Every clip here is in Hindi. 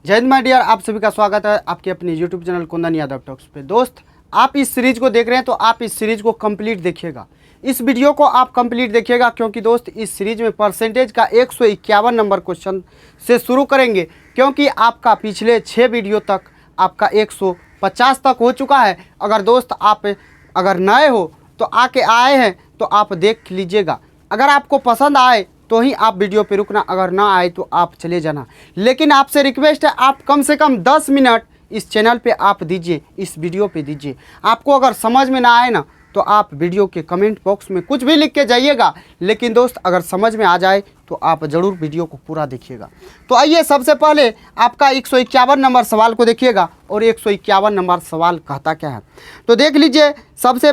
जय हिंद माय डियर, आप सभी का स्वागत है आपके अपने YouTube channel Kundan Yadav talks पे। दोस्त, आप इस सीरीज को देख रहे हैं तो आप इस सीरीज को कंप्लीट देखिएगा। इस वीडियो को आप कंप्लीट देखिएगा क्योंकि दोस्त इस सीरीज में परसेंटेज का 151 नंबर क्वेश्चन से शुरू करेंगे, क्योंकि आपका पिछले 6 वीडियो तक आपका 150 तक हो चुका है। अगर दोस्त आप अगर नए हो तो आए हैं तो आप देख लीजिएगा। अगर आपको पसंद आए तो ही आप वीडियो पे रुकना, अगर ना आए तो आप चले जाना। लेकिन आपसे रिक्वेस्ट है, आप कम से कम 10 मिनट इस चैनल पे आप दीजिए, इस वीडियो पे दीजिए। आपको अगर समझ में ना आए ना तो आप वीडियो के कमेंट बॉक्स में कुछ भी लिख के जाइएगा, लेकिन दोस्त अगर समझ में आ जाए तो आप ज़रूर वीडियो को पूरा देखिएगा। तो आइए, सबसे पहले आपका 151 नंबर सवाल को देखिएगा और 151 नंबर सवाल कहता क्या है तो देख लीजिए। सबसे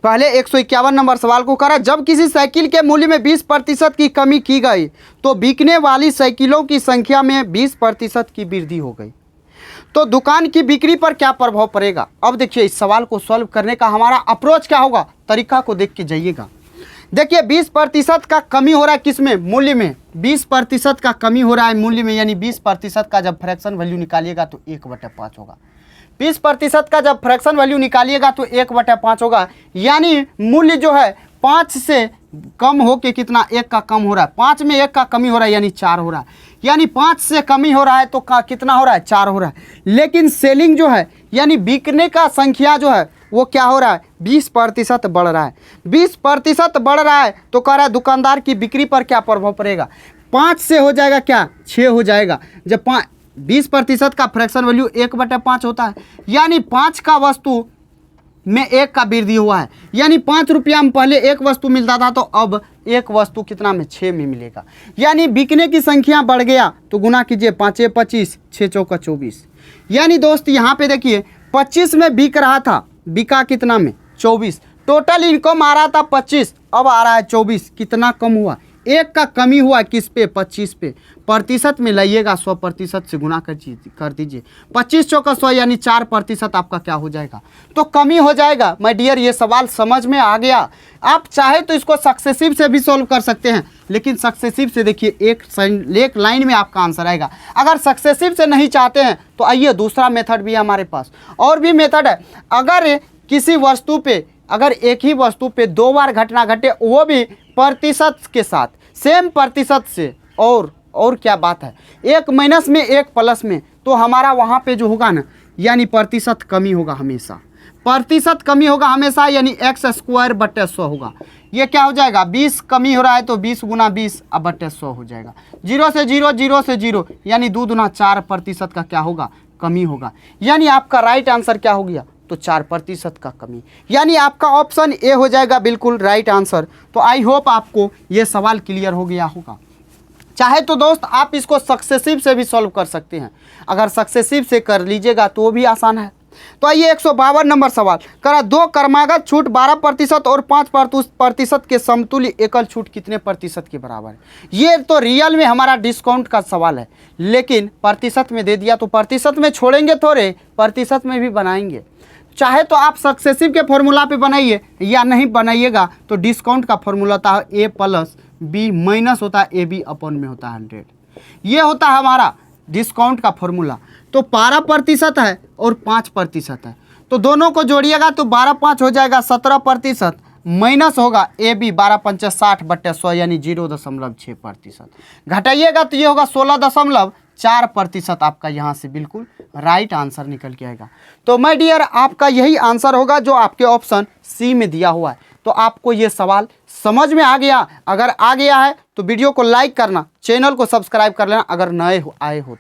पहले 151 नंबर सवाल को करा, जब किसी साइकिल के मूल्य में 20% की कमी की गई तो बिकने वाली साइकिलों की संख्या में 20% की वृद्धि हो गई, तो दुकान की बिक्री पर क्या प्रभाव पड़ेगा। अब देखिए, इस सवाल को सॉल्व करने का हमारा अप्रोच क्या होगा, तरीका को देख के जाइएगा। देखिए, 20% का कमी हो रहा है किसमें, मूल्य में। 20% का कमी हो रहा है मूल्य में, यानी 20% का जब फ्रैक्शन वैल्यू निकालिएगा तो 1/5 होगा। 20% का जब फ्रैक्शन वैल्यू निकालिएगा तो 1/5 होगा, यानी मूल्य जो है 5 से कम हो के कितना, 1 का कम हो रहा है। 5 में 1 का कमी हो रहा है यानी 4 हो रहा है, यानी 5 से कमी हो रहा है तो कितना हो रहा है, 4 हो रहा है। लेकिन सेलिंग जो है यानी बिकने का संख्या जो है वो क्या हो रहा है, 20% बढ़ रहा है। 20% बढ़ रहा है तो कह रहा है दुकानदार की बिक्री पर क्या प्रभाव पड़ेगा। 5 से हो जाएगा क्या, 6 हो जाएगा। जब 20% का फ्रैक्शन वैल्यू 1/5 होता है, यानी 5 का वस्तु में 1 का वृद्धि हुआ है, यानी 5 रुपया में पहले 1 वस्तु मिलता था तो अब 1 वस्तु कितना में, 6 में मिलेगा। यानी बिकने की संख्या बढ़ गया तो गुना कीजिए, 5 × 25, 6 × 4 = 24। यानी दोस्त यहाँ पे देखिए 25 में बिक रहा था, बिका कितना में, 24। टोटल इनकम आ रहा था 25, अब आ रहा है 24। कितना कम हुआ, 1 का कमी हुआ किस पे, 25 पे। प्रतिशत में लाइएगा, 100% से गुना कर दीजिए। 25 × 100 यानी 4% आपका क्या हो जाएगा, तो कमी हो जाएगा। माय डियर, ये सवाल समझ में आ गया। आप चाहे तो इसको सक्सेसिव से भी सॉल्व कर सकते हैं, लेकिन सक्सेसिव से देखिए एक लाइन में आपका आंसर आएगा। अगर सक्सेसिव से नहीं चाहते हैं तो आइए, दूसरा मेथड भी है हमारे पास, और भी मेथड है। अगर किसी वस्तु पे, अगर एक ही वस्तु पे 2 बार घटना घटे, वो भी प्रतिशत के साथ, सेम प्रतिशत से, और क्या बात है, 1 माइनस में 1 प्लस में, तो हमारा वहाँ पे जो होगा ना, यानी प्रतिशत कमी होगा हमेशा। प्रतिशत कमी होगा हमेशा, यानी x²/100 होगा। ये क्या हो जाएगा, 20 कमी हो रहा है तो 20 × 20/100 हो जाएगा। 0 से 0, 0 से 0, यानी 2 दूना 4% का क्या होगा, कमी होगा। यानी आपका राइट आंसर क्या हो गया, तो 4% का कमी, यानी आपका ऑप्शन ए हो जाएगा बिल्कुल राइट आंसर। तो आई होप आपको ये सवाल क्लियर हो गया होगा। चाहे तो दोस्त आप इसको सक्सेसिव से भी सॉल्व कर सकते हैं, अगर सक्सेसिव से कर लीजिएगा तो वो भी आसान है। तो आइए 152 नंबर सवाल करा, 2 क्रमागत छूट 12% और 5% के समतुल्य एकल छूट कितने प्रतिशत के बराबर है। ये तो रियल में हमारा डिस्काउंट का सवाल है, लेकिन प्रतिशत में दे दिया तो प्रतिशत में छोड़ेंगे थोड़े, प्रतिशत में भी बनाएंगे। चाहे तो आप सक्सेसिव के फॉर्मूला पे बनाइए, या नहीं बनाइएगा तो डिस्काउंट का फॉर्मूला होता है A+B- होता है AB/में होता है 100। ये होता है हमारा डिस्काउंट का फॉर्मूला। तो 12% है और 5% है, तो दोनों को जोड़िएगा तो 12 × 5 हो जाएगा 17%, माइनस होगा AB 12×5 = 60/100 यानी 0.6%। घटाइएगा तो ये होगा 16.4%। आपका यहाँ से बिल्कुल राइट आंसर निकल के आएगा। तो माय डियर, आपका यही आंसर होगा जो आपके ऑप्शन सी में दिया हुआ है। तो आपको ये सवाल समझ में आ गया। अगर आ गया है तो वीडियो को लाइक करना, चैनल को सब्सक्राइब कर लेना अगर नए आए हो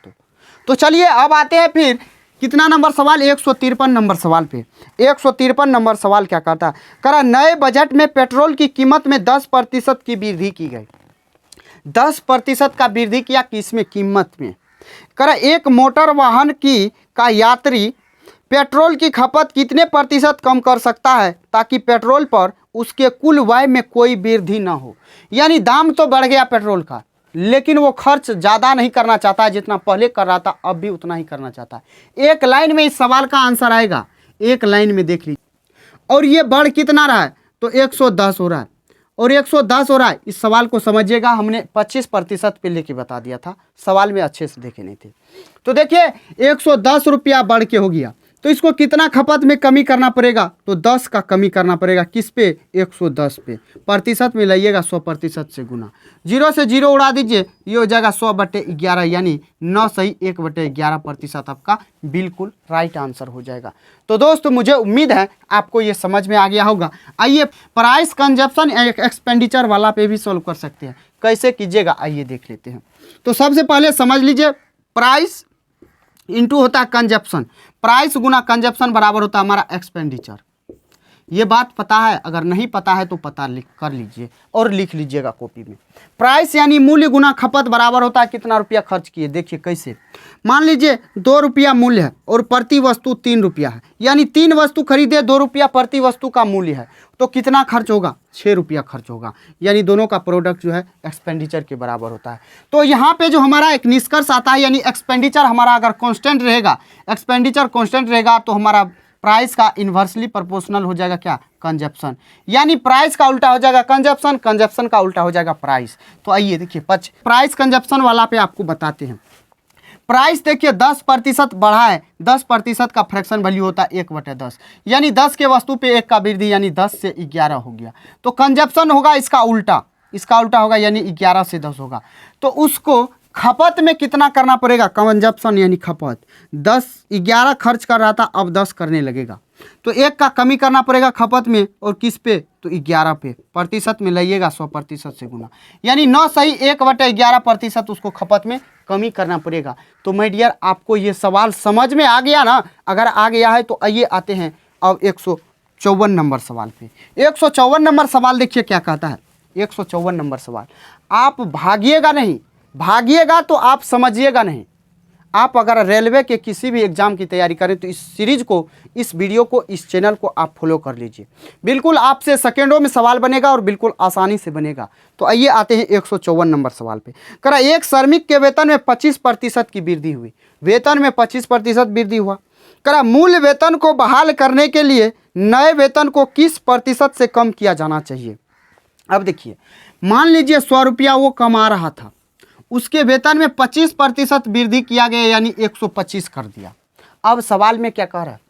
तो चलिए अब आते हैं फिर कितना नंबर सवाल, 153 नंबर सवाल पे। 153 नंबर सवाल क्या कहता है, करा नए बजट में पेट्रोल की कीमत में 10% की वृद्धि की गई। 10% का वृद्धि किया किसमें, कीमत में। करा एक मोटर वाहन का यात्री पेट्रोल की खपत कितने प्रतिशत कम कर सकता है ताकि पेट्रोल पर उसके कुल व्यय में कोई वृद्धि ना हो। यानी दाम तो बढ़ गया पेट्रोल का, लेकिन वो खर्च ज़्यादा नहीं करना चाहता है, जितना पहले कर रहा था अब भी उतना ही करना चाहता है। एक लाइन में इस सवाल का आंसर आएगा, एक लाइन में देख लीजिए। और ये बढ़ कितना रहा है, तो 110 हो रहा है। और 110 हो रहा है। इस सवाल को समझिएगा, हमने 25% पे लेके बता दिया था, सवाल में अच्छे से देखे नहीं थे। तो देखिए 110 रुपया बढ़ के हो गया, तो इसको कितना खपत में कमी करना पड़ेगा, तो 10 का कमी करना पड़ेगा। किस पे? 110 पे। प्रतिशत में लाइएगा 100% से गुना, 0 से 0 उड़ा दीजिए, ये हो जाएगा 100/11, यानी 9 सही 1/11% आपका बिल्कुल राइट आंसर हो जाएगा। तो दोस्तों मुझे उम्मीद है आपको ये समझ में आ गया होगा। आइए प्राइस कंजप्शन एक्सपेंडिचर वाला पे भी सॉल्व कर सकते हैं, कैसे कीजिएगा आइए देख लेते हैं। तो सबसे पहले समझ लीजिए, प्राइस इंटू होता है कंजप्शन, प्राइस गुना कंजप्शन बराबर होता है हमारा एक्सपेंडिचर। ये बात पता है? अगर नहीं पता है तो पता कर लीजिए और लिख लीजिएगा कॉपी में। प्राइस यानी मूल्य गुना खपत बराबर होता है कितना रुपया खर्च किए। देखिए कैसे, मान लीजिए 2 रुपया मूल्य है और प्रति वस्तु 3 रुपया है, यानी 3 वस्तु खरीदे, 2 रुपया प्रति वस्तु का मूल्य है, तो कितना खर्च होगा? 6 रुपया खर्च होगा, यानी दोनों का प्रोडक्ट जो है एक्सपेंडिचर के बराबर होता है। तो यहाँ पे जो हमारा एक निष्कर्ष आता है, यानी एक्सपेंडिचर हमारा अगर कांस्टेंट रहेगा, एक्सपेंडिचर कांस्टेंट रहेगा, तो हमारा प्राइस का इन्वर्सली प्रोपोर्शनल हो जाएगा क्या? कंजप्शन। यानी प्राइस का उल्टा हो जाएगा कंजप्शन, कंजप्शन का उल्टा हो जाएगा प्राइस। तो आइए देखिए प्राइस कंजप्शन वाला पे आपको बताते हैं। प्राइस देखिए 10% बढ़ा है, 10% का फ्रैक्शन वैल्यू होता है 1/10, यानी 10 के वस्तु पे 1 का वृद्धि, यानी 10 से 11 हो गया। तो कंजप्शन होगा इसका उल्टा, इसका उल्टा होगा, यानी 11 से 10 होगा। तो उसको खपत में कितना करना पड़ेगा? कंजप्शन यानी खपत, 11 खर्च कर रहा था, अब 10 करने लगेगा, तो 1 का कमी करना पड़ेगा खपत में, और किस पे? तो 11 पे। प्रतिशत में लाइएगा 100% से गुना, यानी 9 सही 1/11% उसको खपत में कमी करना पड़ेगा। तो माय डियर आपको ये सवाल समझ में आ गया ना? अगर आ गया है तो आइए आते हैं अब 154 नंबर सवाल पे। 154 नंबर सवाल देखिए क्या कहता है। 154 नंबर सवाल, आप भागिएगा नहीं, भागिएगा तो आप समझिएगा नहीं। आप अगर रेलवे के किसी भी एग्जाम की तैयारी करें तो इस सीरीज को, इस वीडियो को, इस चैनल को आप फॉलो कर लीजिए। बिल्कुल आपसे सेकेंडों में सवाल बनेगा और बिल्कुल आसानी से बनेगा। तो आइए आते हैं 154 नंबर सवाल पे। करा एक श्रमिक के वेतन में 25% की वृद्धि हुई, वेतन में 25% वृद्धि हुआ। करा मूल वेतन को बहाल करने के लिए नए वेतन को किस प्रतिशत से कम किया जाना चाहिए? अब देखिए, मान लीजिए 100 रुपया वो कमा रहा था, उसके वेतन में 25% वृद्धि किया गया, यानी 125 कर दिया। अब सवाल में क्या कह रहा है?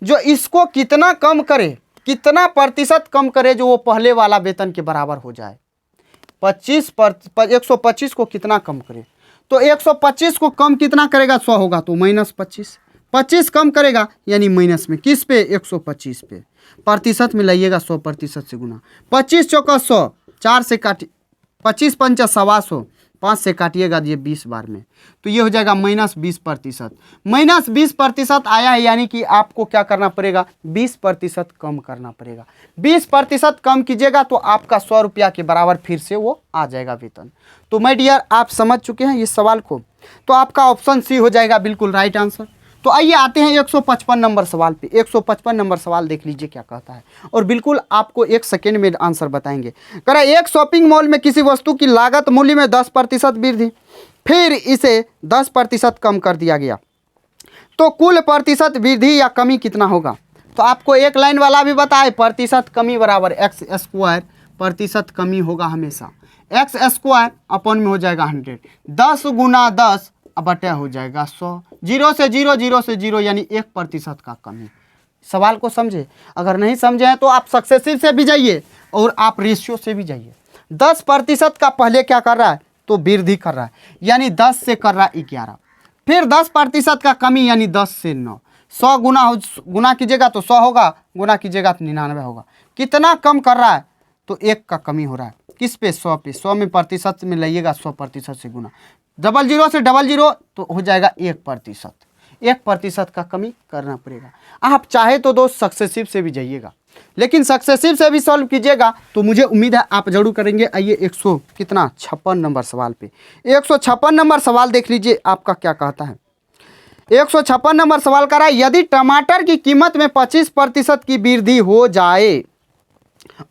जो इसको कितना कम करे, कितना प्रतिशत कम करे जो वो पहले वाला वेतन के बराबर हो जाए। 125 को कितना कम करे? तो 125 को कम कितना करेगा? 100 होगा तो -25, 25 कम करेगा यानी माइनस में, किस पे? 125 पे। प्रतिशत में लाइएगा 100% से गुना, 25 चौका 100, 4 से काट, 25 पंचा 125, 5 से काटिएगा ये 20 बार में, तो ये हो जाएगा -20%। -20% आया है, यानी कि आपको क्या करना पड़ेगा? 20% कम करना पड़ेगा। 20% कम कीजिएगा तो आपका 100 रुपया के बराबर फिर से वो आ जाएगा वेतन। तो माय डियर आप समझ चुके हैं इस सवाल को, तो आपका ऑप्शन सी हो जाएगा बिल्कुल राइट आंसर। तो आइए आते हैं 155 नंबर सवाल पे। 155 नंबर सवाल देख लीजिए क्या कहता है, और बिल्कुल आपको 1 सेकेंड में आंसर बताएंगे। करा एक शॉपिंग मॉल में किसी वस्तु की लागत मूल्य में 10% वृद्धि, फिर इसे 10% कम कर दिया गया, तो कुल प्रतिशत वृद्धि या कमी कितना होगा? तो आपको एक लाइन वाला भी बताए, प्रतिशत कमी बराबर x², प्रतिशत कमी होगा हमेशा x² अपन में हो जाएगा 100, 10 गुना 10 बटा हो जाएगा 100, 0 से 0, 0 से 0, यानी 1% का कमी। सवाल को समझे? अगर नहीं समझे हैं तो आप सक्सेसिव से भी जाइए और आप रेशियो से भी जाइए। 10% का पहले क्या कर रहा है? तो वृद्धि कर रहा है, यानी 10 से कर रहा है 11, फिर 10% का कमी यानी 10 से 9, 100 गुना कीजिएगा तो 100 होगा, गुना कीजिएगा तो 99 होगा। कितना कम कर रहा है? तो 1 का कमी हो रहा है, किस पे? 100 पे। 100 में प्रतिशत में लाइएगा 100% से गुना, 00 से 00 तो हो जाएगा 1%। 1% का कमी करना पड़ेगा। आप चाहे तो दोस्त सक्सेसिव से भी जाइएगा, लेकिन सक्सेसिव से भी सॉल्व कीजिएगा तो मुझे उम्मीद है आप जरूर करेंगे। आइए 156 नंबर सवाल पे। 156 नंबर सवाल देख लीजिए आपका क्या कहता है। 156 नंबर सवाल कर रहा है, यदि टमाटर की कीमत में 25% की वृद्धि हो जाए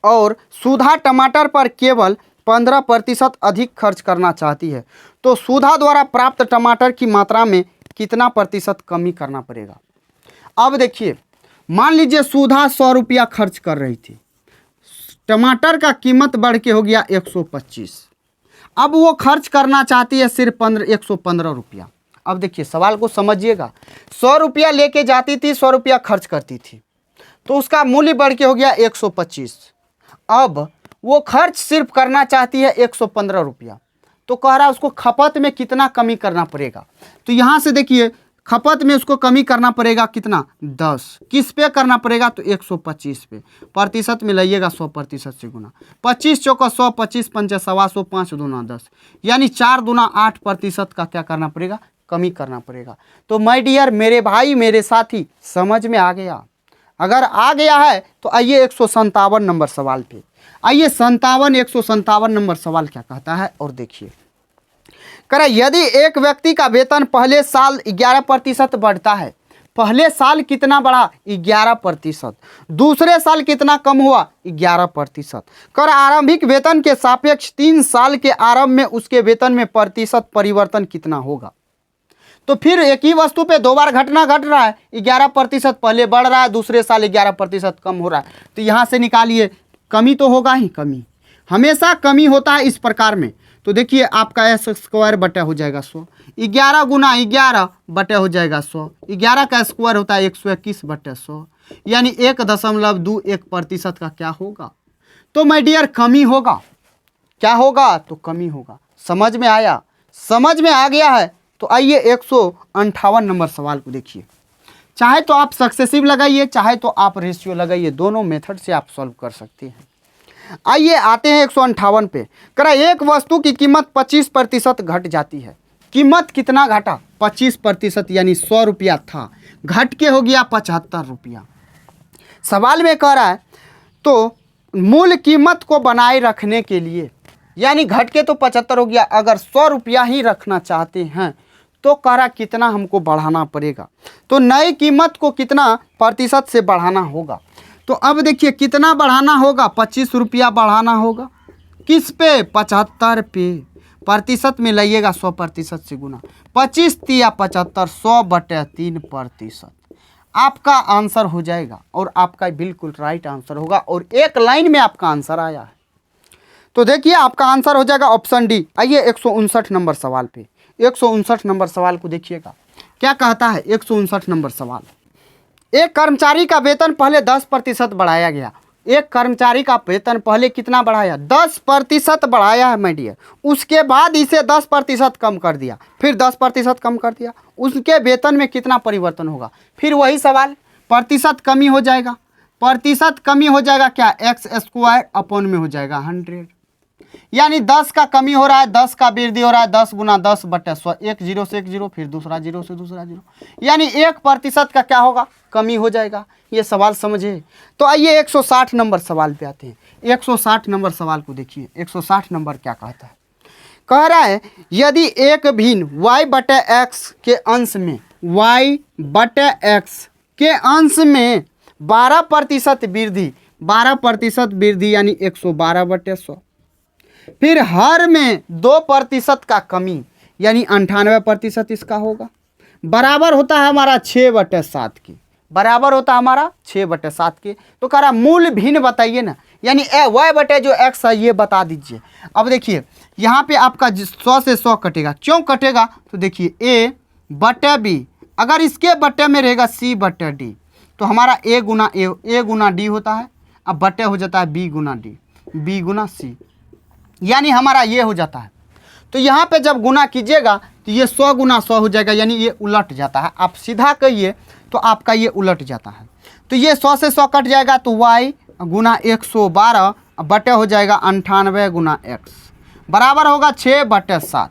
और सुधा टमाटर पर केवल 15% अधिक खर्च करना चाहती है, तो सुधा द्वारा प्राप्त टमाटर की मात्रा में कितना प्रतिशत कमी करना पड़ेगा? अब देखिए, मान लीजिए सुधा 100 रुपया खर्च कर रही थी, टमाटर का कीमत बढ़ के हो गया 125। अब वो खर्च करना चाहती है सिर्फ 115 रुपया। अब देखिए सवाल को समझिएगा, 100 रुपया लेके जाती थी, 100 रुपया खर्च करती थी, तो उसका मूल्य बढ़ के हो गया 125। अब वो खर्च सिर्फ करना चाहती है 115 रुपया, तो कह रहा है उसको खपत में कितना कमी करना पड़ेगा। तो यहाँ से देखिए खपत में उसको कमी करना पड़ेगा कितना, 10। किस पे करना पड़ेगा, तो 125 पे। प्रतिशत में लाइएगा 100% से गुना, 25 चौका 100, 25 पंचे 125, 5 दूना 10, यानी 4 दूना 8% का क्या करना पड़ेगा, कमी करना पड़ेगा। तो माय डियर मेरे भाई मेरे साथी, समझ में आ गया? अगर आ गया है तो आइए 157 नंबर सवाल पे आइए। 157 नंबर सवाल क्या कहता है और देखिए, कह यदि एक व्यक्ति का वेतन पहले साल 11% बढ़ता है, पहले साल कितना बढ़ा, 11%, दूसरे साल कितना कम हुआ, 11%। कर आरंभिक वेतन के सापेक्ष 3 साल के आरंभ में उसके वेतन में प्रतिशत परिवर्तन कितना होगा। तो फिर एक ही वस्तु पे 2 बार घटना घट रहा है, 11% पहले बढ़ रहा है, दूसरे साल 11% कम हो रहा है, तो यहाँ से निकालिए, कमी तो होगा ही, कमी हमेशा कमी होता है इस प्रकार में। तो देखिए आपका S² बटा हो जाएगा 100, 11 गुना 11 बटे हो जाएगा 100, 11 का स्क्वायर होता है 121 बटे 100, यानी 1.21% का क्या होगा, तो माय डियर कमी होगा। क्या होगा, तो कमी होगा। समझ में आया? समझ में आ गया है? तो आइए 158 नंबर सवाल को देखिए। चाहे तो आप सक्सेसिव लगाइए, चाहे तो आप रेशियो लगाइए, दोनों मेथड से आप सॉल्व कर सकते हैं। आइए आते हैं 158 पे। करा एक वस्तु की कीमत 25% घट जाती है। कीमत कितना घटा, 25%, यानी 100 रुपया था, घट के हो गया 75 रुपया। सवाल में कह रहा है तो मूल कीमत को बनाए रखने के लिए, यानी घट के तो 75 हो गया, अगर 100 रुपया ही रखना चाहते हैं तो कह रहा कितना हमको बढ़ाना पड़ेगा, तो नई कीमत को कितना प्रतिशत से बढ़ाना होगा। तो अब देखिए कितना बढ़ाना होगा, 25 रुपया बढ़ाना होगा, किस पे, 75 पे। प्रतिशत में लाइएगा 100% से गुना, 25 तिया 75, 100/3%। आपका आंसर हो जाएगा और आपका बिल्कुल राइट आंसर होगा, और एक लाइन में आपका आंसर आया है। तो देखिए आपका आंसर हो जाएगा ऑप्शन डी। आइए 159 नंबर सवाल पे। 159 नंबर सवाल को देखिएगा क्या कहता है। 159 नंबर सवाल, एक कर्मचारी का वेतन पहले 10% बढ़ाया गया। एक कर्मचारी का वेतन पहले कितना बढ़ाया, 10% बढ़ाया है माय डियर। उसके बाद इसे 10% कम कर दिया, फिर 10% कम कर दिया, उसके वेतन में कितना परिवर्तन होगा। फिर वही सवाल, प्रतिशत कमी हो जाएगा, प्रतिशत कमी हो जाएगा क्या, x² अपॉन में हो जाएगा 100, यानी 10 का कमी हो रहा है, 10 का वृद्धि हो रहा है, 10 गुना 10/100, एक 0 से एक 0, फिर दूसरा 0 से दूसरा 0, यानी 1% का क्या होगा, कमी हो जाएगा। ये सवाल समझे। तो आइए 160 नंबर सवाल पे आते हैं। 160 नंबर सवाल को देखिए। 160 नंबर क्या कहता है, कह रहा है यदि एक भिन्न y/x के अंश में, y/x के अंश में 12% वृद्धि, 12% वृद्धि यानी 112/100, फिर हर में 2% का कमी, यानी 98% इसका होगा, बराबर होता है हमारा 6/7 के, बराबर होता है हमारा 6/7 के। तो कह रहा मूल भिन्न बताइए ना, यानी y/x है ये बता दीजिए। अब देखिए यहाँ पे आपका 100 से 100 कटेगा, क्यों कटेगा, तो देखिए a/b, अगर इसके बट्टे में रहेगा c/d, तो हमारा a गुना d होता है, अब बट्टे हो जाता है b गुना d, b गुना c, यानी हमारा ये हो जाता है। तो यहाँ पे जब गुना कीजिएगा तो ये 100 गुना 100 हो जाएगा, यानी ये उलट जाता है। आप सीधा कहिए तो आपका ये उलट जाता है। तो ये 100 से 100 कट जाएगा, तो y गुना 112 बटे हो जाएगा 98 गुना x, बराबर होगा 6/7।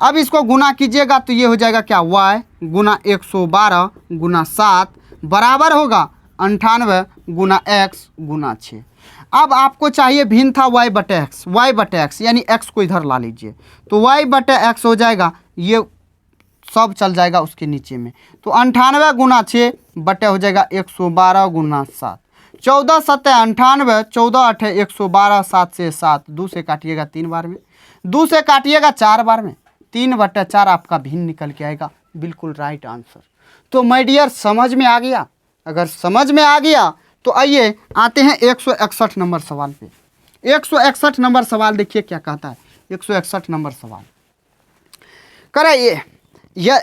अब इसको गुना कीजिएगा तो ये हो जाएगा क्या, y गुना 112 गुना 7 बराबर होगा 98 गुना x गुना 6। अब आपको चाहिए भिन्न था y/x, यानी x को इधर ला लीजिए, तो y/x हो जाएगा, ये सब चल जाएगा उसके नीचे में, तो 98 गुना 6 बटे हो जाएगा 112 गुना 7, 14 7 98, 14 8 112, 7 से 7, 2 से काटिएगा 3 बार में, 2 से काटिएगा 4 बार में, 3/4 आपका भिन्न निकल के आएगा, बिल्कुल राइट आंसर। तो माय डियर समझ में आ गया। अगर समझ में आ गया तो आइए आते हैं 161 नंबर सवाल पे। 161 नंबर सवाल देखिए क्या कहता है। 161 नंबर सवाल करे ये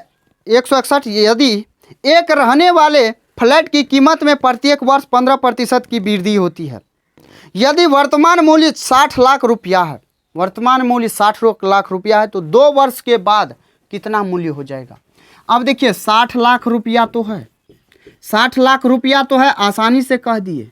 161, यदि एक रहने वाले फ्लैट की कीमत में प्रत्येक वर्ष 15% की वृद्धि होती है, यदि वर्तमान मूल्य 60 लाख रुपया है, वर्तमान मूल्य 60 लाख रुपया है, तो 2 वर्ष के बाद कितना मूल्य हो जाएगा। अब देखिए 60 लाख रुपया तो है, 60 लाख रुपया तो है, आसानी से कह दिए,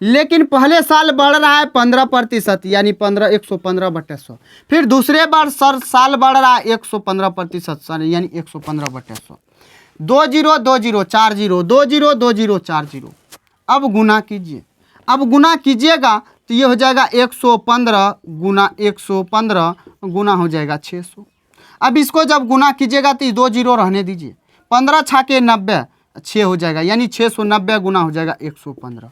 लेकिन पहले साल बढ़ रहा है 15%, यानी 115/100। फिर दूसरे बार साल बढ़ रहा है 115%, यानी 115/100। 2 0 2 0 4 0 2 0 2 0 4 0। अब गुना कीजिए, अब गुना कीजिएगा तो ये हो जाएगा 115 गुना 115 गुना हो जाएगा 600। अब इसको जब गुना कीजिएगा तो 2 0 रहने दीजिए, 15 छाके 90, 6 हो जाएगा, यानी 690 गुना हो जाएगा 115।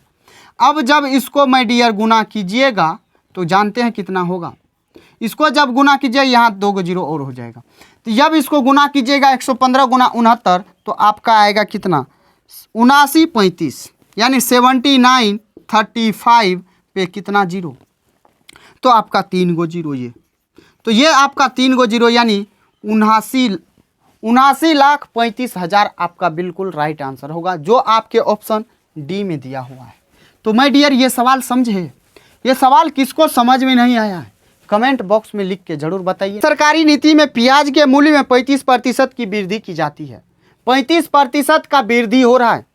अब जब इसको माय डियर गुना कीजिएगा तो जानते हैं कितना होगा। इसको जब गुना कीजिए यहाँ 2 0 और हो जाएगा, तो जब इसको गुना कीजिएगा 115 गुना 69, तो आपका आएगा कितना 79 35, यानी 79 35 पे कितना 0, तो आपका 3 गो 0 ये, तो ये आपका 3 गो 0 यानी 79,35,000 आपका बिल्कुल राइट आंसर होगा, जो आपके ऑप्शन डी में दिया हुआ है। तो माय डियर ये सवाल समझे, ये सवाल किसको समझ में नहीं आया है कमेंट बॉक्स में लिख के जरूर बताइए। सरकारी नीति में प्याज के मूल्य में 35% की वृद्धि की जाती है, 35% का वृद्धि हो रहा है,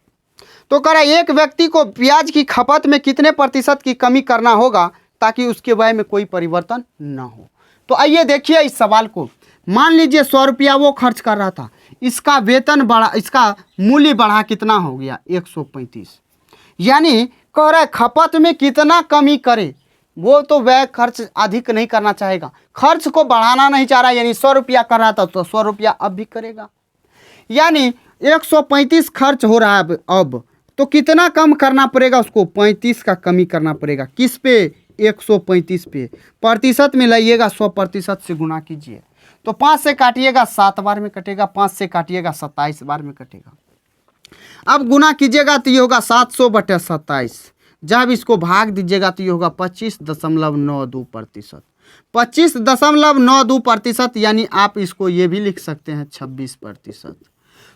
तो कह रहा है एक व्यक्ति को प्याज की खपत में कितने प्रतिशत की कमी करना होगा ताकि उसके व्यय में कोई परिवर्तन ना हो। तो आइए देखिए इस सवाल को। मान लीजिए 100 रुपया वो खर्च कर रहा था, इसका वेतन बढ़ा, इसका मूल्य बढ़ा, कितना हो गया 135, यानी कह रहा है खपत में कितना कमी करे, वो तो व्यय खर्च अधिक नहीं करना चाहेगा, खर्च को बढ़ाना नहीं चाह रहा, यानी 100 रुपया कर रहा था तो 100 रुपया अब भी करेगा, यानी 135 खर्च हो रहा है अब तो कितना कम करना पड़ेगा उसको, 35 का कमी करना पड़ेगा। किस पे 135 पे, प्रतिशत में लाइएगा 100% से गुना कीजिए, तो 5 से काटिएगा 7 बार में कटेगा, 5 से काटिएगा 27 बार में कटेगा। अब गुना कीजिएगा तो ये होगा 700/27, जब इसको भाग दीजिएगा तो ये होगा 25.92%, 25.92%, यानी आप इसको ये भी लिख सकते हैं 26%।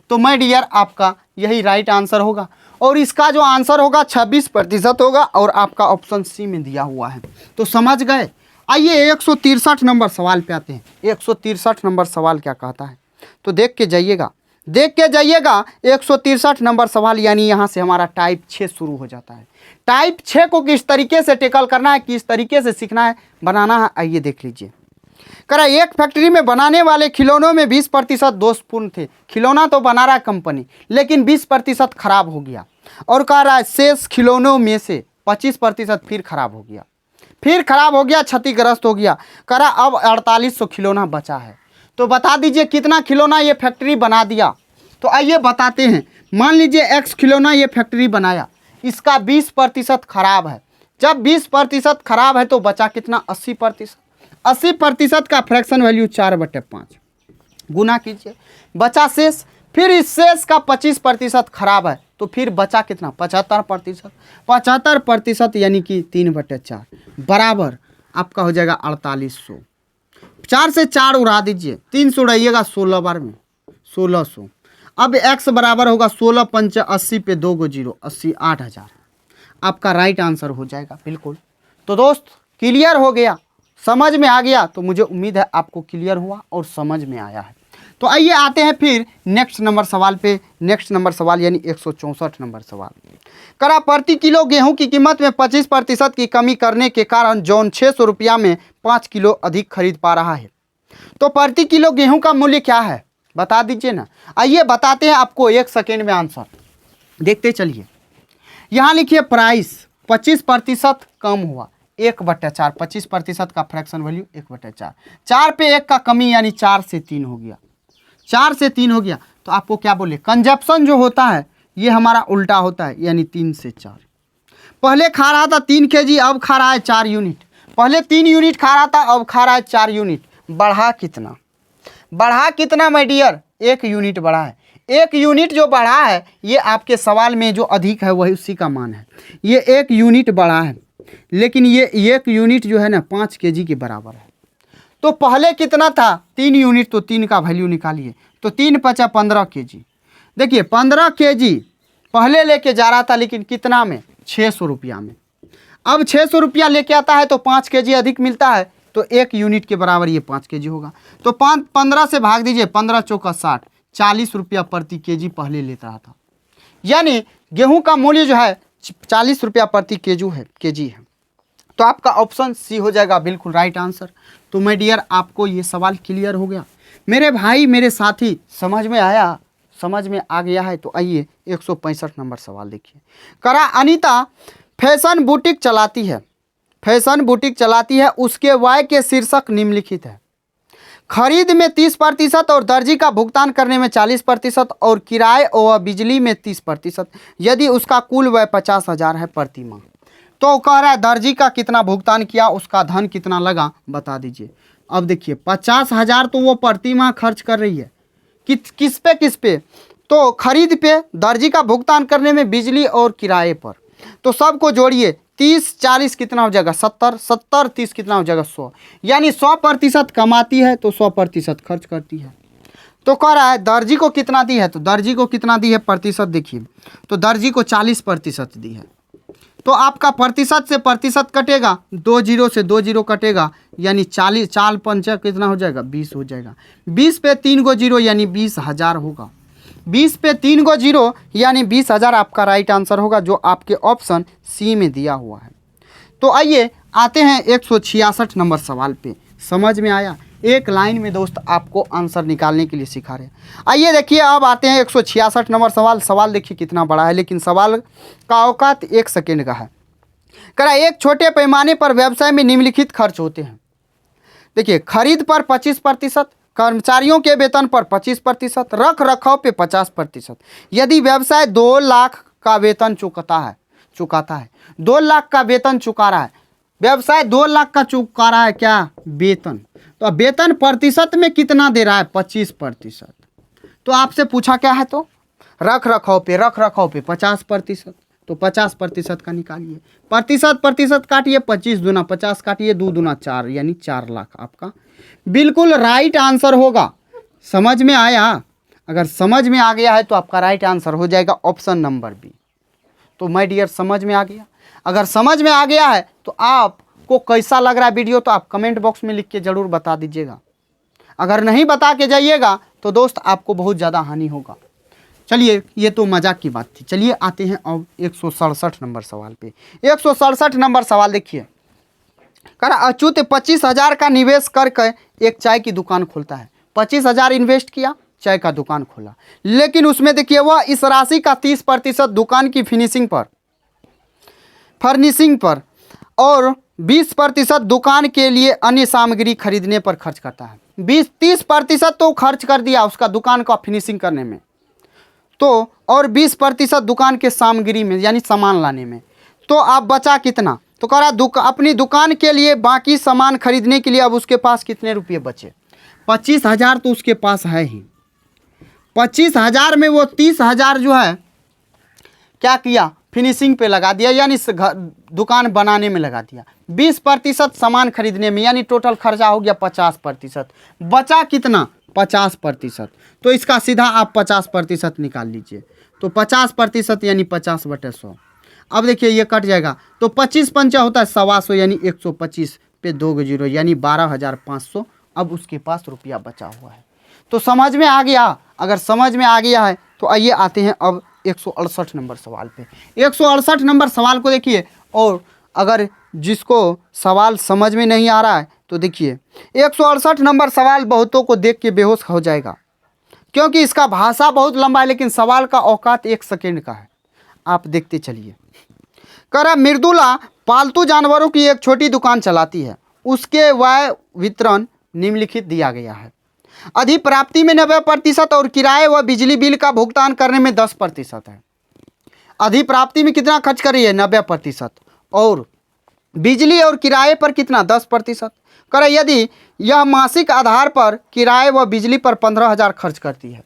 तो माय डियर आपका यही राइट आंसर होगा, और इसका जो आंसर होगा 26% होगा, और आपका ऑप्शन सी में दिया हुआ है। तो समझ गए। आइए 163 नंबर सवाल पे आते हैं। 163 नंबर सवाल क्या कहता है, तो देख के जाइएगा, देख के जाइएगा। 163 नंबर सवाल, यानी यहाँ से हमारा टाइप 6 शुरू हो जाता है। टाइप 6 को किस तरीके से टेकल करना है, किस तरीके से सीखना है, बनाना है, आइए देख लीजिए। कह रहा है एक फैक्ट्री में बनाने वाले खिलौनों में 20% दोषपूर्ण थे। खिलौना तो बना रहा है कंपनी, लेकिन 20% खराब हो गया, और कह रहा है शेष खिलौनों में से 25% फिर खराब हो गया, फिर खराब हो गया, क्षतिग्रस्त हो गया। कह रहा अब 4800 खिलौना बचा है, तो बता दीजिए कितना खिलौना ये फैक्ट्री बना दिया। तो आइए बताते हैं। मान लीजिए X खिलौना ये फैक्ट्री बनाया, इसका 20% खराब है। जब 20% खराब है तो बचा कितना 80%। 80% का फ्रैक्शन वैल्यू 4/5, गुना कीजिए, बचा शेष। फिर इस शेष का 25% खराब है, तो फिर बचा कितना 75%। 75% यानी कि 3/4 बराबर आपका हो जाएगा 4800। 4 से 4 उड़ा दीजिए, 3 से उड़ाइएगा 16 बार में 1600। अब x बराबर होगा 16 पंच 80 पे 2 गो 0, 80 8000 आपका राइट आंसर हो जाएगा बिल्कुल। तो दोस्त क्लियर हो गया, समझ में आ गया, तो मुझे उम्मीद है आपको क्लियर हुआ और समझ में आया है। तो आइए आते हैं फिर नेक्स्ट नंबर सवाल पे। नेक्स्ट नंबर सवाल यानी 164 नंबर सवाल। करा प्रति किलो गेहूं की कीमत में 25% की कमी करने के कारण जॉन 600 रुपया में 5 किलो अधिक खरीद पा रहा है, तो प्रति किलो गेहूं का मूल्य क्या है बता दीजिए ना। आइए बताते हैं आपको 1 सेकेंड में आंसर, देखते चलिए। यहाँ लिखिए प्राइस 25% कम हुआ 1/4, 25% का फ्रैक्शन वैल्यू 1/4, 4 पे 1 का कमी यानी 4 से 3 हो गया, 4 से 3 हो गया। तो आपको क्या बोले, कंजप्शन जो होता है ये हमारा उल्टा होता है, यानी 3 से 4। पहले खा रहा था 3 kg, अब खा रहा है 4 यूनिट। पहले 3 यूनिट खा रहा था, अब खा रहा है 4 यूनिट। बढ़ा कितना, बढ़ा कितना माय डियर, 1 यूनिट बढ़ा है। 1 यूनिट जो बढ़ा है ये आपके सवाल में जो अधिक है वही उसी का मान है, ये 1 यूनिट बढ़ा है। लेकिन ये 1 यूनिट जो है ना 5 केजी के बराबर है। तो पहले कितना था 3 यूनिट, तो 3 का वैल्यू निकालिए, तो 3 पचा 15 केजी। देखिए 15 केजी पहले लेके जा रहा था, लेकिन कितना में, 600 रुपया में। अब 600 रुपया लेके आता है तो 5 केजी अधिक मिलता है, तो 1 यूनिट के बराबर ये 5 केजी होगा। तो 15 से भाग दीजिए, 15 चौका 60, 40 रुपया प्रति केजी पहले लेता रहा था। यानी गेहूं का मूल्य जो है 40 रुपया प्रति केजी है। तो आपका ऑप्शन सी हो जाएगा बिल्कुल राइट आंसर। तो माय डियर, आपको ये सवाल क्लियर हो गया मेरे भाई मेरे साथी, समझ में आया, समझ में आ गया है। तो आइए 165 नंबर सवाल देखिए। करा अनीता फैशन बुटीक चलाती है, फैशन बुटीक चलाती है, उसके व्यय के शीर्षक निम्नलिखित है। खरीद में 30% और दर्जी का भुगतान करने में 40% और किराए और बिजली में 30%, यदि उसका कुल व्यय 50,000 है प्रति माह। तो कह रहा है दर्जी का कितना भुगतान किया, उसका धन कितना लगा, बता दीजिए। अब देखिए 50,000 तो वो प्रति माह खर्च कर रही है, किस पे, तो खरीद पे, दर्जी का भुगतान करने में, बिजली और किराए पर। तो सबको जोड़िए, 30 40 कितना हो जाएगा, 70 70 30 कितना हो जाएगा, 100। यानी 100% कमाती है तो 100% खर्च करती है। तो कह रहा है दर्जी को कितना दी है, तो दर्जी को कितना दी है प्रतिशत, देखिए तो दर्जी को 40% दी है। तो आपका प्रतिशत से प्रतिशत कटेगा, 2 जीरो से 2 जीरो कटेगा, यानी 40 4 पंचा कितना हो जाएगा, 20 हो जाएगा। 20 पे 3 गो जीरो यानी 20,000 होगा। 20 पे 3 गो जीरो यानी 20,000 आपका राइट आंसर होगा, जो आपके ऑप्शन सी में दिया हुआ है। तो आइए आते हैं 166 नंबर सवाल पे। समझ में आया, एक लाइन में दोस्त आपको आंसर निकालने के लिए सिखा रहे हैं। आइए देखिए, अब आते हैं 166 नंबर सवाल। सवाल देखिए कितना बड़ा है, लेकिन सवाल का औकात 1 सेकेंड का है। कह रहा है एक छोटे पैमाने पर व्यवसाय में निम्नलिखित खर्च होते हैं। देखिए खरीद पर 25%, कर्मचारियों के वेतन पर 25%, रख रखाव पे 50%। यदि व्यवसाय 2 लाख का वेतन चुकाता है 2 लाख का वेतन चुका रहा है, व्यवसाय 2 लाख का चुका रहा है क्या, वेतन। तो अब वेतन प्रतिशत में कितना दे रहा है, 25%। तो आपसे पूछा क्या है, तो रख रखाव पे 50%, तो 50% का निकालिए। प्रतिशत काटिए, 25 दूना 50 काटिए, 2 दूना 4 यानी 4 लाख आपका बिल्कुल राइट आंसर होगा। समझ में आया? अगर समझ में आ गया है तो आपका राइट आंसर हो जाएगा ऑप्शन नंबर बी। तो माय डियर समझ में आ गया? अगर समझ में आ गया है तो आपको कैसा लग रहा है वीडियो, तो आप कमेंट बॉक्स में लिख के ज़रूर बता दीजिएगा। अगर नहीं बता के जाइएगा तो दोस्त आपको बहुत ज़्यादा हानि होगा। चलिए ये तो मजाक की बात थी। चलिए आते हैं अब 167 नंबर सवाल पे। 167 नंबर सवाल देखिए। कर अच्युत 25,000 का निवेश करके एक चाय की दुकान खोलता है। 25,000 इन्वेस्ट किया, चाय का दुकान खोला, लेकिन उसमें देखिए वह इस राशि का 30% दुकान की फर्निशिंग पर और 20% दुकान के लिए अन्य सामग्री खरीदने पर खर्च करता है। 30% तो खर्च कर दिया उसका दुकान का फिनिशिंग करने में, तो और 20% दुकान के सामग्री में यानी सामान लाने में। तो आप बचा कितना, तो कह रहा अपनी दुकान के लिए बाकी सामान खरीदने के लिए अब उसके पास कितने रुपये बचे। 25,000 तो उसके पास है ही। 25,000 में वो 30,000 जो है क्या किया, फिनिशिंग पे लगा दिया, यानी दुकान बनाने में लगा दिया। 20% सामान खरीदने में, यानी टोटल खर्चा हो गया 50%। बचा कितना, 50%। तो इसका सीधा आप 50% निकाल लीजिए। तो 50% यानी 50/100। अब देखिए ये कट जाएगा, तो 25 पंचा होता है 125, यानी 125 पे 2 जीरो यानी 12,500। अब उसके पास रुपया बचा हुआ है। तो समझ में आ गया? अगर समझ में आ गया है तो आइए आते हैं अब 168 नंबर सवाल पे। 168 नंबर सवाल को देखिए, और अगर जिसको सवाल समझ में नहीं आ रहा है तो देखिए 168 नंबर सवाल बहुतों को देख के बेहोश हो जाएगा, क्योंकि इसका भाषा बहुत लंबा है, लेकिन सवाल का औकात 1 सेकेंड का है। आप देखते चलिए। कह रहा मृदुला पालतू जानवरों की एक छोटी दुकान चलाती है, उसके व्यय वितरण निम्नलिखित दिया गया है। अधिप्राप्ति में 90% और किराए व बिजली बिल का भुगतान करने में 10% है। अधिप्राप्ति में कितना खर्च कर रही है, 90%, और बिजली और किराए पर कितना, 10%। करें यदि यह मासिक आधार पर किराए व बिजली पर 15,000 खर्च करती है।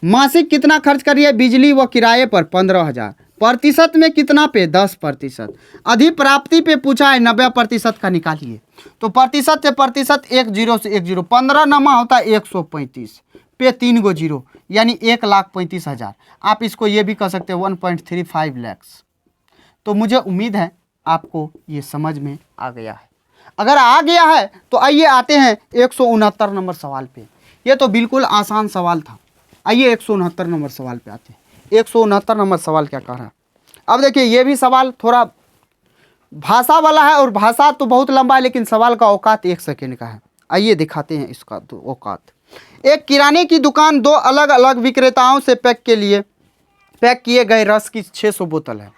मासिक कितना खर्च कर रही है, बिजली व किराए पर 15,000, प्रतिशत में कितना पे 10%। अधिप्राप्ति पे पूछा है 90% का निकालिए। तो प्रतिशत से प्रतिशत 1 0 से 1 0, 15 नमा होता है 135 पे 3 गो जीरो यानी 1,35,000। आप इसको ये भी कह सकते हैं 1.35 लाख। तो मुझे उम्मीद है आपको ये समझ में आ गया है। अगर आ गया है तो आइए आते हैं 169 नंबर सवाल पे। ये तो बिल्कुल आसान सवाल था। आइए 169 नंबर सवाल पे आते हैं। 169 नंबर सवाल क्या कह रहा है। अब देखिए ये भी सवाल थोड़ा भाषा वाला है और भाषा तो बहुत लंबा है, लेकिन सवाल का औकात 1 सेकेंड का है। आइए दिखाते हैं इसका औकात। एक किराने की दुकान 2 अलग अलग विक्रेताओं से पैक किए गए रस की 600 बोतल है।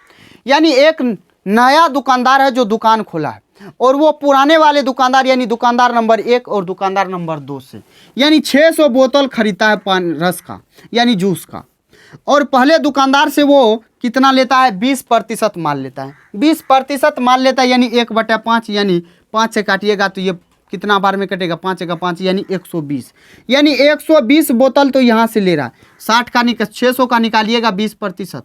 यानी एक नया दुकानदार है जो दुकान खोला है और वो पुराने वाले दुकानदार यानी दुकानदार नंबर 1 और दुकानदार नंबर 2 से यानी 600 बोतल खरीदता है पान रस का यानी जूस का। और पहले दुकानदार से वो कितना लेता है 20% माल लेता है। 20% माल लेता है यानी 1/5 यानी 5 से काटिएगा तो ये कितना बार में कटेगा 5 का 5 यानी 120 यानी 120 बोतल तो यहाँ से ले रहा है। 60 का 600 का निकालिएगा 20%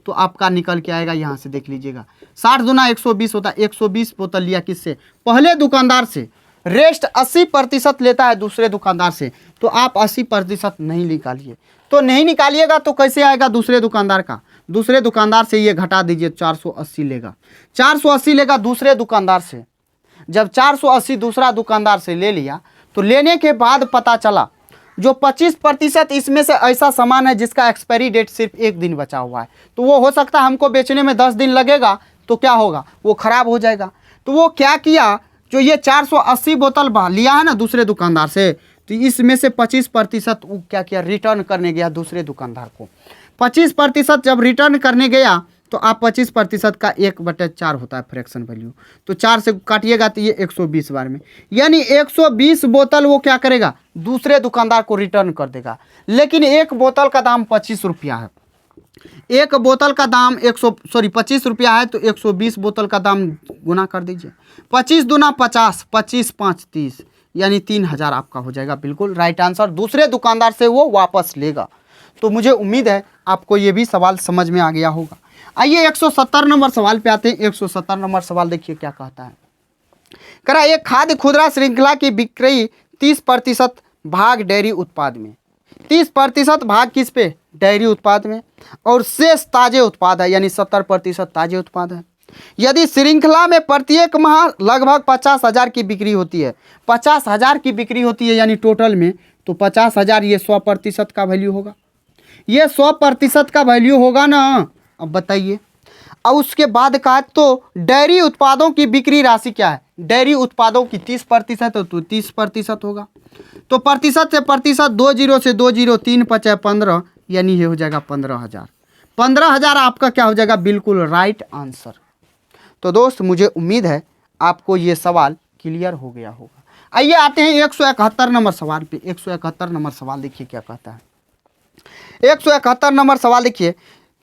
तो आपका निकल के आएगा। यहाँ से देख लीजिएगा 60 दूना 120 होता है। 120 बोतल लिया किससे पहले दुकानदार से। रेस्ट 80% लेता है दूसरे दुकानदार से। तो आप 80% नहीं निकालिए। तो नहीं निकालिएगा तो कैसे आएगा दूसरे दुकानदार का। दूसरे दुकानदार से ये घटा दीजिए 480 लेगा। 480 लेगा दूसरे दुकानदार से। जब 480 दूसरा दुकानदार से ले लिया तो लेने के बाद पता चला जो 25% इसमें से ऐसा सामान है जिसका एक्सपायरी डेट सिर्फ 1 दिन बचा हुआ है। तो वो हो सकता है हमको बेचने में 10 दिन लगेगा तो क्या होगा वो ख़राब हो जाएगा। तो वो क्या किया जो ये 480 बोतल लिया है ना दूसरे दुकानदार से तो इसमें से 25% वो क्या किया रिटर्न करने गया दूसरे दुकानदार को। 25% जब रिटर्न करने गया तो आप 25% का 1/4 होता है फ्रैक्शन वैल्यू। तो 4 से काटिएगा तो ये 120 बार में यानी 120 बोतल वो क्या करेगा दूसरे दुकानदार को रिटर्न कर देगा। लेकिन एक बोतल का दाम 25 रुपया है। एक बोतल का दाम 25 रुपया है तो 120 बोतल का दाम गुना कर दीजिए। 25 दूना 50, 25 5 30 यानी 3000 आपका हो जाएगा। बिल्कुल राइट आंसर। दूसरे दुकानदार से वो वापस लेगा। तो मुझे उम्मीद है आपको ये भी सवाल समझ में आ गया होगा। आइए 170 नंबर सवाल पे आते हैं। 170 नंबर सवाल देखिए क्या कहता है। कह रहा है एक खाद्य खुदरा श्रृंखला की बिक्री 30% भाग डेयरी उत्पाद में। 30% भाग किस पे डेयरी उत्पाद में और शेष ताजे उत्पाद है यानी 70% ताजे उत्पाद है। यदि श्रृंखला में प्रत्येक माह लगभग 50,000 की बिक्री होती है। 50,000 की बिक्री होती है यानी टोटल में तो 50,000 ये 100% का वैल्यू होगा। ये 100% का वैल्यू होगा ना। अब बताइए। अब उसके बाद कहा तो डेयरी उत्पादों की बिक्री राशि क्या है। डेयरी उत्पादों की 30% तो 30% होगा। तो प्रतिशत से प्रतिशत 2 0 से 2 0 3 5 15 यानी ये हो जाएगा 15,000। 15,000 आपका क्या हो जाएगा बिल्कुल राइट आंसर। तो दोस्त मुझे उम्मीद है आपको ये सवाल क्लियर हो गया होगा। आइए आते हैं 171 नंबर सवाल पे। 171 नंबर सवाल देखिए क्या कहता है। 171 नंबर सवाल देखिए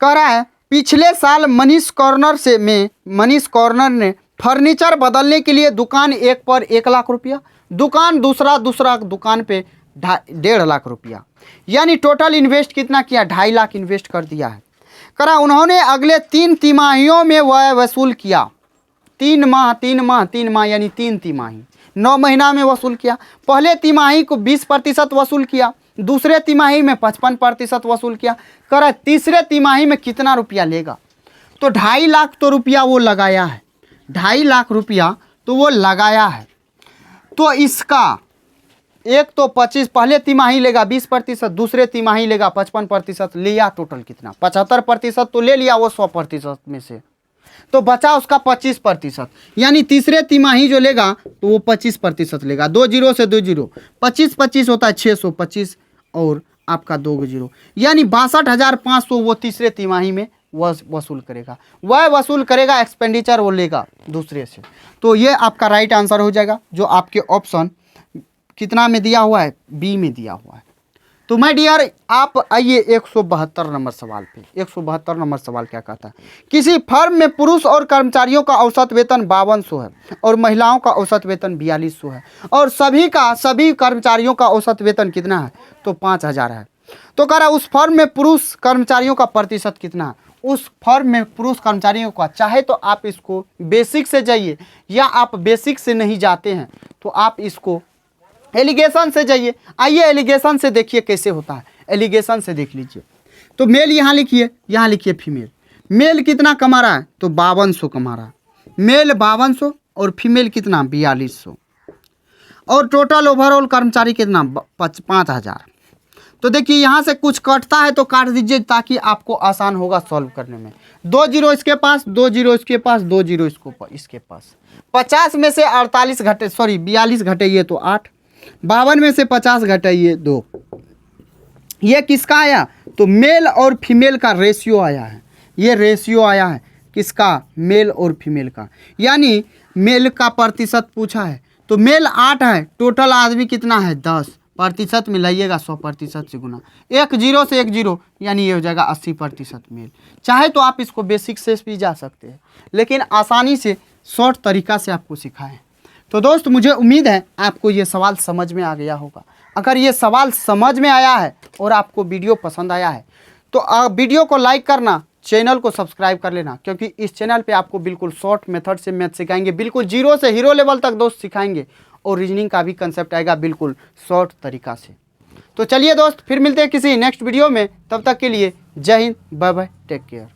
कह रहा है पिछले साल मनीष कॉर्नर ने फर्नीचर बदलने के लिए दुकान 1 पर 1 लाख रुपया, दुकान दूसरा दुकान पे 1.5 लाख रुपया यानी टोटल इन्वेस्ट कितना किया 2.5 लाख इन्वेस्ट कर दिया है। करा उन्होंने अगले 3 तिमाहियों में वह वसूल किया। 3 माह यानी 3 तिमाही 9 महीना में वसूल किया। पहले तिमाही को 20% वसूल किया, दूसरे तिमाही में 55% वसूल किया। करा तीसरे तिमाही में कितना रुपया लेगा। तो 2.5 लाख तो रुपया वो लगाया है। 2.5 लाख रुपया तो वो लगाया है। तो इसका एक तो 25 पहले तिमाही लेगा 20%, दूसरे तिमाही लेगा 55%, लिया टोटल कितना 75% तो ले लिया वो 100% में से। तो बचा उसका 25% यानी तीसरे तिमाही जो लेगा तो वो 25% लेगा। 2 0 से 2 0 25 25 होता है 625 और आपका 2 0 यानी 62,500 वो तीसरे तिमाही में वसूल करेगा। वह वसूल करेगा एक्सपेंडिचर वो लेगा दूसरे से। तो ये आपका राइट आंसर हो जाएगा जो आपके ऑप्शन कितना में दिया हुआ है बी में दिया हुआ है। तो माय डियर आप आइए 172 नंबर सवाल पे। 172 नंबर सवाल क्या कहता है। किसी फर्म में पुरुष और कर्मचारियों का औसत वेतन 5200 है और महिलाओं का औसत वेतन 4200 है और सभी कर्मचारियों का औसत वेतन कितना है तो 5000 है। तो कह रहा उस फर्म में पुरुष कर्मचारियों का प्रतिशत कितना है उस फर्म में पुरुष कर्मचारियों का, चाहे तो आप इसको बेसिक से जाइए या आप बेसिक से नहीं जाते हैं तो आप इसको एलिगेशन से जाइए। आइए एलिगेशन से देखिए कैसे होता है, एलिगेशन से देख लीजिए। तो मेल यहाँ लिखिए, यहाँ लिखिए फीमेल। मेल कितना कमा रहा है तो 5200 कमा रहा है, मेल 5200 और फीमेल कितना 4200, और टोटल ओवरऑल कर्मचारी कितना 5000। तो देखिए यहाँ से कुछ कटता है तो काट दीजिए ताकि आपको आसान होगा सॉल्व करने में। 2 जीरो इसके पास, 2 जीरो इसके पास, 2 जीरो इसके पास। 50 में से 48 घटे, सॉरी 42 घटाइए तो 8, 52 में से 50 घटाइए 2। ये किसका आया तो मेल और फीमेल का रेशियो आया है, ये रेशियो आया है किसका, मेल और फीमेल का। यानी मेल का प्रतिशत पूछा है तो मेल 8 है, टोटल आदमी कितना है 10, प्रतिशत मिलाइएगा 100% से गुना, 1 जीरो से 1 जीरो, यानी ये हो जाएगा 80% मेल। चाहे तो आप इसको बेसिक से भी जा सकते हैं, लेकिन आसानी से शॉर्ट तरीका से आपको सिखाएं। तो दोस्त मुझे उम्मीद है आपको ये सवाल समझ में आ गया होगा। अगर ये सवाल समझ में आया है और आपको वीडियो पसंद आया है तो वीडियो को लाइक करना, चैनल को सब्सक्राइब कर लेना, क्योंकि इस चैनल पे आपको बिल्कुल शॉर्ट मेथड से मैथ सिखाएंगे, बिल्कुल जीरो से हीरो लेवल तक दोस्त सिखाएंगे, और रीजनिंग का भी कंसेप्ट आएगा बिल्कुल शॉर्ट तरीका से। तो चलिए दोस्त फिर मिलते हैं किसी नेक्स्ट वीडियो में, तब तक के लिए जय Hind, bye bye, take care.